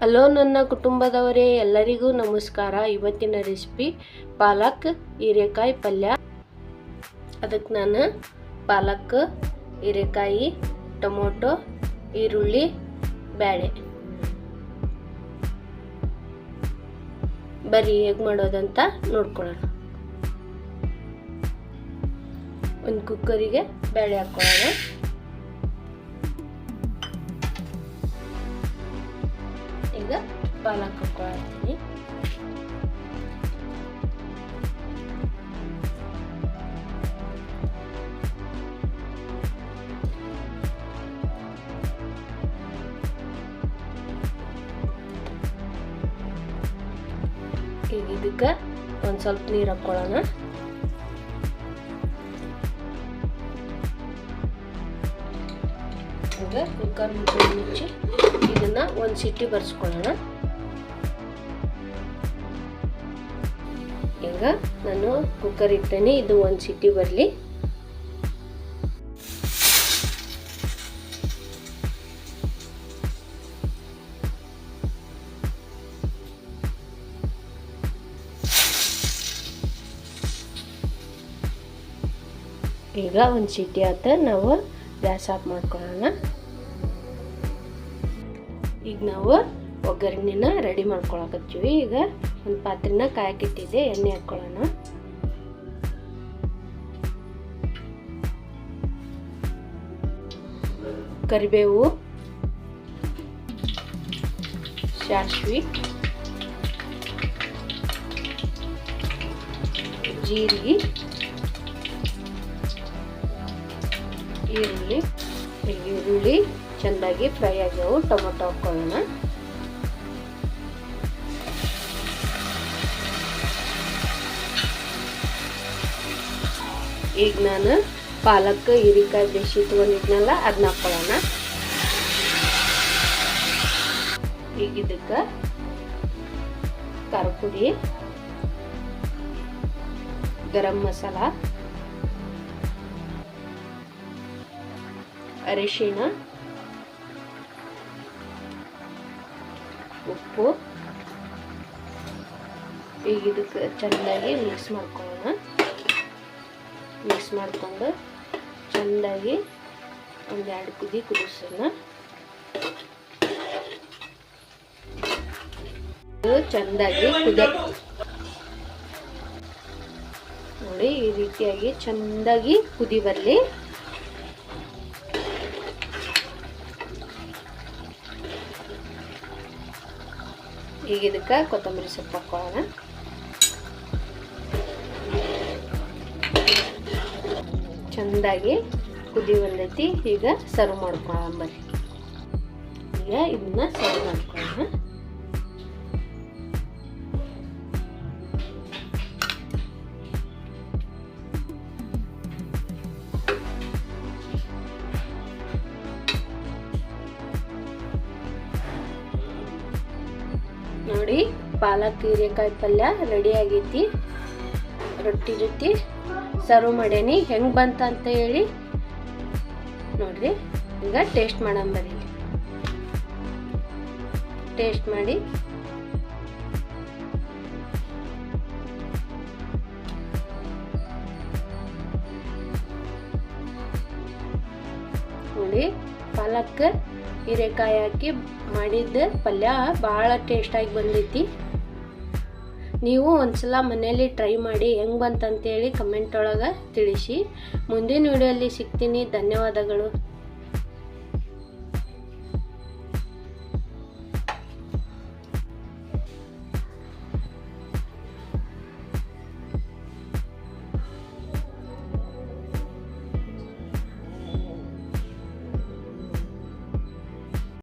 Hello ನನ್ನ ಕುಟುಂಬದವರೇ, ಎಲ್ಲರಿಗೂ ನಮಸ್ಕಾರ. ಇವತ್ತಿನ ರೆಸಿಪಿ ಪಾಲಕ್ ಹೀರೆಕಾಯಿ ಪಲ್ಯ. ಅದಕ್ಕೆ ನಾನು ಪಾಲಕ್, ಹೀರೆಕಾಯಿ, ಟೊಮೊಟೊ, ಈರುಳ್ಳಿ, ಬೇಳೆ ಬರೀ ಹೇಗೆ ಮಾಡೋದಂತ ನೋಡ್ಕೊಳ್ಳೋಣ. ಒಂದು ಕುಕ್ಕರಿಗೆ ಬೇಳೆ ಹಾಕ್ಕೊಳ್ಳೋಣ. ಈಗ ಪಾಲಕ್ ಹಾಕ್ಕೊಳ್ತೀನಿ. ಈಗ ಇದಕ್ಕೆ ಒಂದು ಸ್ವಲ್ಪ ನೀರು ಹಾಕ್ಕೊಳ್ಳೋಣ. ಈಗ ಕುಕ್ಕರ್ ಮುಚ್ಚಿ ಇದನ್ನ ಒಂದು ಸಿಟಿ ಬರ್ಸ್ಕೊಳ್ಳೋಣ. ಈಗ ನಾನು ಕುಕ್ಕರ್ ಇಟ್ಟೇನೆ, ಇದು ಒಂದು ಸಿಟಿ ಬರಲಿ. ಈಗ ಒಂದು ಸಿಟಿ ಆತ, ನಾವು ಗ್ಯಾಸ್ ಆಫ್ ಮಾಡ್ಕೊಳ್ಳೋಣ. ಈಗ ನಾವು ಒಗ್ಗರಣೆನ ರೆಡಿ ಮಾಡ್ಕೊಳಕತ್ತೀವಿ. ಈಗ ಒಂದು ಪಾತ್ರೆನ ಕಾಯಕ್ಕಿಟ್ಟಿದ್ದೆ, ಎಣ್ಣೆ ಹಾಕ್ಕೊಳ್ಳೋಣ. ಕರಿಬೇವು, ಸಾಸಿವೆ, ಜೀರಿಗೆ, ಈರುಳ್ಳಿ ಚೆಂದಾಗಿ ಫ್ರೈ ಆಗ್ಯಾವು. ಟೊಮೊಟೊ ಹಾಕ್ಕೊಳ್ಳೋಣ. ಈಗ ನಾನು ಪಾಲಕ್ ಹೀರೆಕಾಯಿ ಬೇಯಿಸಿ ಇಟ್ಕೊಂಡಿದ್ನಲ್ಲ, ಅದನ್ನ ಹಾಕ್ಕೊಳ್ಳೋಣ. ಈಗ ಇದಕ್ಕೆ ಖಾರ ಪುಡಿ, ಗರಂ ಮಸಾಲ, ಅರಿಶಿಣ, ಉಪ್ಪು, ಈಗ ಇದಕ್ಕೆ ಚೆನ್ನಾಗಿ ಮಿಕ್ಸ್ ಮಾಡ್ಕೊಳ್ಳೋಣ. ಮಿಕ್ಸ್ ಮಾಡಿಕೊಂಡು ಚೆನ್ನಾಗಿ ಒಂದೆರಡು ಕುದಿ ಕುದಿಸೋಣ. ಚೆಂದಾಗಿ ನೋಡಿ, ಈ ರೀತಿಯಾಗಿ ಚೆಂದಾಗಿ ಕುದಿ ಬರಲಿ. ಈಗ ಇದಕ್ಕೆ ಕೊತ್ತಂಬರಿ ಸೊಪ್ಪು ಹಾಕ್ಕೊಳ್ಳೋಣ. ಚೆಂದಾಗಿ ಕುದಿ ಬಂದೈತಿ. ಈಗ ಸರ್ವ್ ಮಾಡ್ಕೊಳ್ಳೋಣ ಬರ್ರಿ. ಈಗ ಇದನ್ನ ಸರ್ವ್ ಮಾಡ್ಕೊಳ್ಳೋಣ. ನೋಡಿ, ಪಾಲಕ್ ಹೀರೆಕಾಯಿ ಪಲ್ಯ ರೆಡಿ ಆಗೈತಿ. ರೊಟ್ಟಿ ಜೊತೆ ಸರ್ವ್ ಮಾಡೇನಿ. ಹೆಂಗೆ ಬಂತ ಅಂತ ಹೇಳಿ ನೋಡ್ರಿ. ಈಗ ಟೇಸ್ಟ್ ಮಾಡೋಣ ಬರ್ರಿ. ಟೇಸ್ಟ್ ಮಾಡಿ ನೋಡಿ, ಪಾಲಕ್ ಹೀರೆಕಾಯಿ ಹಾಕಿ ಮಾಡಿದ ಪಲ್ಯ ಭಾಳ ಟೇಸ್ಟಾಗಿ ಬಂದೈತಿ. ನೀವು ಒಂದ್ಸಲ ಮನೆಯಲ್ಲಿ ಟ್ರೈ ಮಾಡಿ ಹೆಂಗೆ ಬಂತಂತೇಳಿ ಕಮೆಂಟ್ ಒಳಗೆ ತಿಳಿಸಿ. ಮುಂದಿನ ವಿಡಿಯೋಲ್ಲಿ ಸಿಗ್ತೀನಿ. ಧನ್ಯವಾದಗಳು.